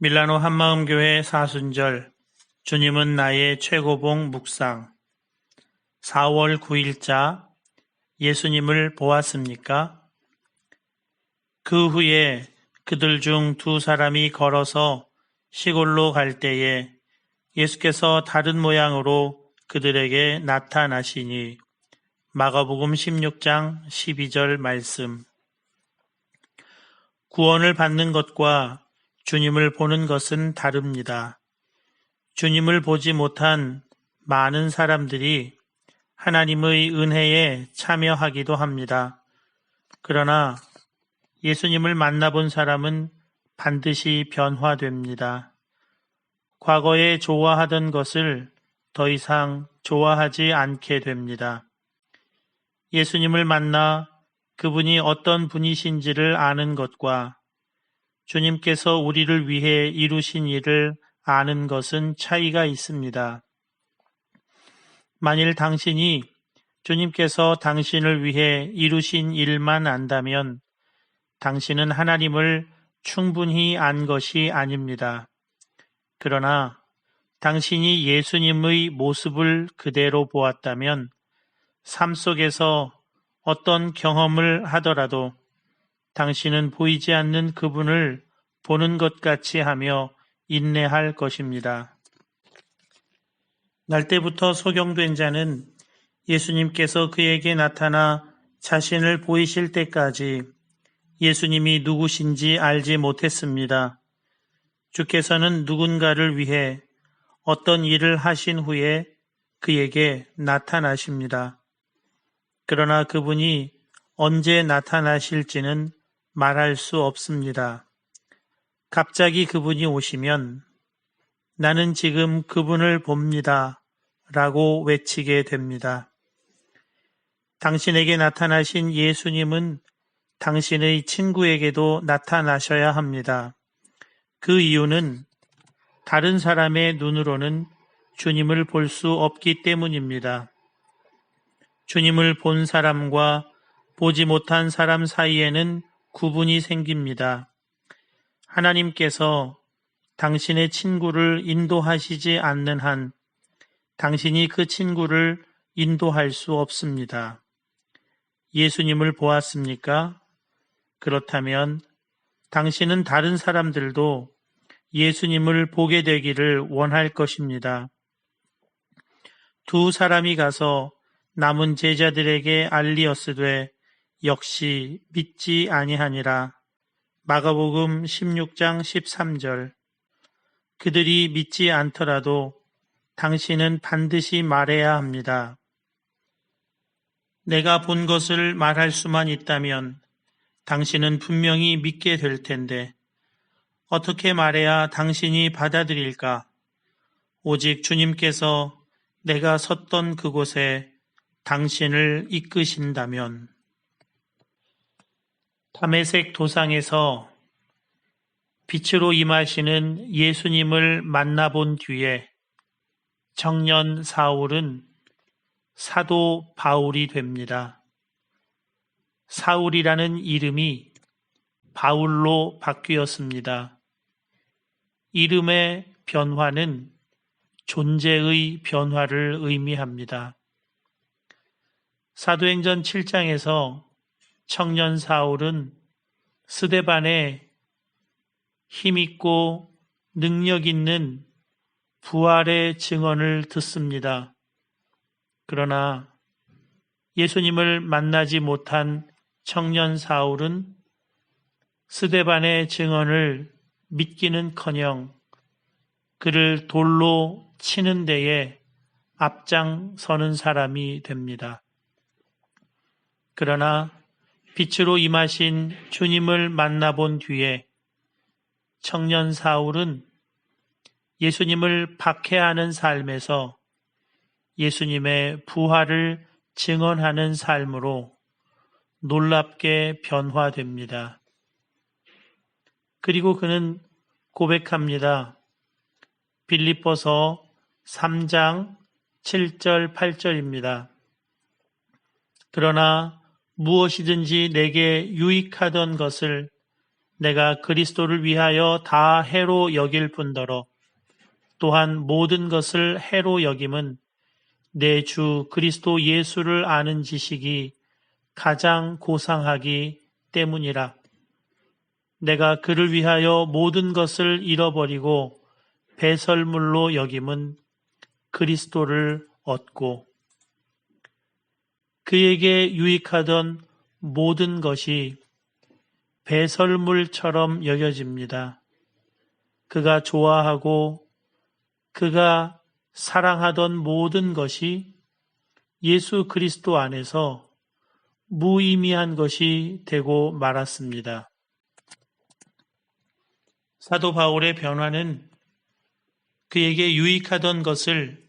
밀라노 한마음교회 사순절 주님은 나의 최고봉 묵상 4월 9일자 예수님을 보았습니까? 그 후에 그들 중 두 사람이 걸어서 시골로 갈 때에 예수께서 다른 모양으로 그들에게 나타나시니 마가복음 16장 12절 말씀. 구원을 받는 것과 주님을 보는 것은 다릅니다. 주님을 보지 못한 많은 사람들이 하나님의 은혜에 참여하기도 합니다. 그러나 예수님을 만나본 사람은 반드시 변화됩니다. 과거에 좋아하던 것을 더 이상 좋아하지 않게 됩니다. 예수님을 만나 그분이 어떤 분이신지를 아는 것과 주님께서 우리를 위해 이루신 일을 아는 것은 차이가 있습니다. 만일 당신이 주님께서 당신을 위해 이루신 일만 안다면 당신은 하나님을 충분히 안 것이 아닙니다. 그러나 당신이 예수님의 모습을 그대로 보았다면 삶 속에서 어떤 경험을 하더라도 당신은 보이지 않는 그분을 보는 것 같이 하며 인내할 것입니다. 날 때부터 소경된 자는 예수님께서 그에게 나타나 자신을 보이실 때까지 예수님이 누구신지 알지 못했습니다. 주께서는 누군가를 위해 어떤 일을 하신 후에 그에게 나타나십니다. 그러나 그분이 언제 나타나실지는 말할 수 없습니다. 갑자기 그분이 오시면 나는 지금 그분을 봅니다 라고 외치게 됩니다. 당신에게 나타나신 예수님은 당신의 친구에게도 나타나셔야 합니다. 그 이유는 다른 사람의 눈으로는 주님을 볼 수 없기 때문입니다. 주님을 본 사람과 보지 못한 사람 사이에는 구분이 생깁니다. 하나님께서 당신의 친구를 인도하시지 않는 한 당신이 그 친구를 인도할 수 없습니다. 예수님을 보았습니까? 그렇다면 당신은 다른 사람들도 예수님을 보게 되기를 원할 것입니다. 두 사람이 가서 남은 제자들에게 알리었으되 역시 믿지 아니하니라. 마가복음 16장 13절. 그들이 믿지 않더라도 당신은 반드시 말해야 합니다. 내가 본 것을 말할 수만 있다면 당신은 분명히 믿게 될 텐데 어떻게 말해야 당신이 받아들일까? 오직 주님께서 내가 섰던 그곳에 당신을 이끄신다면. 다메섹 도상에서 빛으로 임하시는 예수님을 만나본 뒤에 청년 사울은 사도 바울이 됩니다. 사울이라는 이름이 바울로 바뀌었습니다. 이름의 변화는 존재의 변화를 의미합니다. 사도행전 7장에서 청년 사울은 스데반의 힘있고 능력 있는 부활의 증언을 듣습니다. 그러나 예수님을 만나지 못한 청년 사울은 스데반의 증언을 믿기는커녕 그를 돌로 치는 데에 앞장서는 사람이 됩니다. 그러나 빛으로 임하신 주님을 만나본 뒤에 청년 사울은 예수님을 박해하는 삶에서 예수님의 부활을 증언하는 삶으로 놀랍게 변화됩니다. 그리고 그는 고백합니다. 빌립보서 3장 7절 8절입니다. 그러나 무엇이든지 내게 유익하던 것을 내가 그리스도를 위하여 다 해로 여길 뿐더러 또한 모든 것을 해로 여김은 내 주 그리스도 예수를 아는 지식이 가장 고상하기 때문이라. 내가 그를 위하여 모든 것을 잃어버리고 배설물로 여김은 그리스도를 얻고 그에게 유익하던 모든 것이 배설물처럼 여겨집니다. 그가 좋아하고 그가 사랑하던 모든 것이 예수 그리스도 안에서 무의미한 것이 되고 말았습니다. 사도 바울의 변화는 그에게 유익하던 것을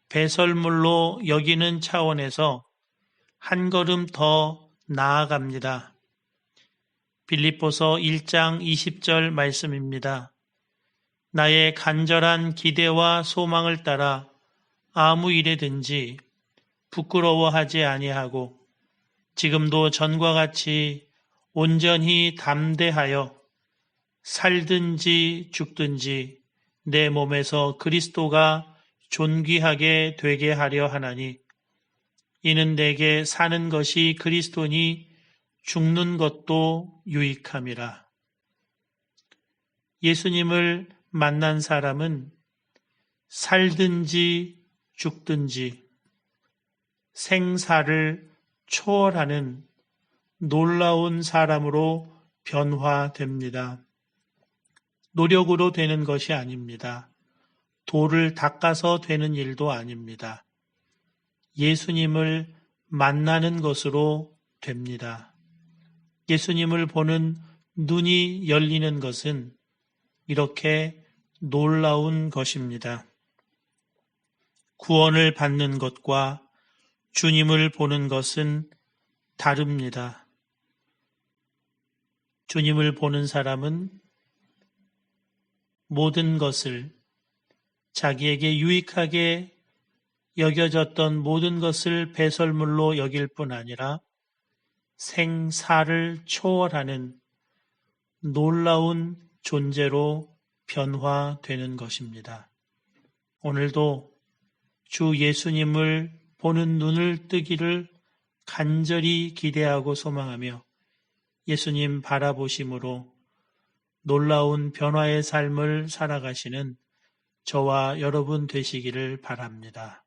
배설물로 여기는 차원에서 한 걸음 더 나아갑니다. 빌립보서 1장 20절 말씀입니다. 나의 간절한 기대와 소망을 따라 아무 일에든지 부끄러워하지 아니하고 지금도 전과 같이 온전히 담대하여 살든지 죽든지 내 몸에서 그리스도가 존귀하게 되게 하려 하나니 이는 내게 사는 것이 그리스도니 죽는 것도 유익함이라. 예수님을 만난 사람은 살든지 죽든지 생사를 초월하는 놀라운 사람으로 변화됩니다. 노력으로 되는 것이 아닙니다. 돌을 닦아서 되는 일도 아닙니다. 예수님을 만나는 것으로 됩니다. 예수님을 보는 눈이 열리는 것은 이렇게 놀라운 것입니다. 구원을 받는 것과 주님을 보는 것은 다릅니다. 주님을 보는 사람은 모든 것을 자기에게 유익하게 여겨졌던 모든 것을 배설물로 여길 뿐 아니라 생사를 초월하는 놀라운 존재로 변화되는 것입니다. 오늘도 주 예수님을 보는 눈을 뜨기를 간절히 기대하고 소망하며 예수님 바라보심으로 놀라운 변화의 삶을 살아가시는 저와 여러분 되시기를 바랍니다.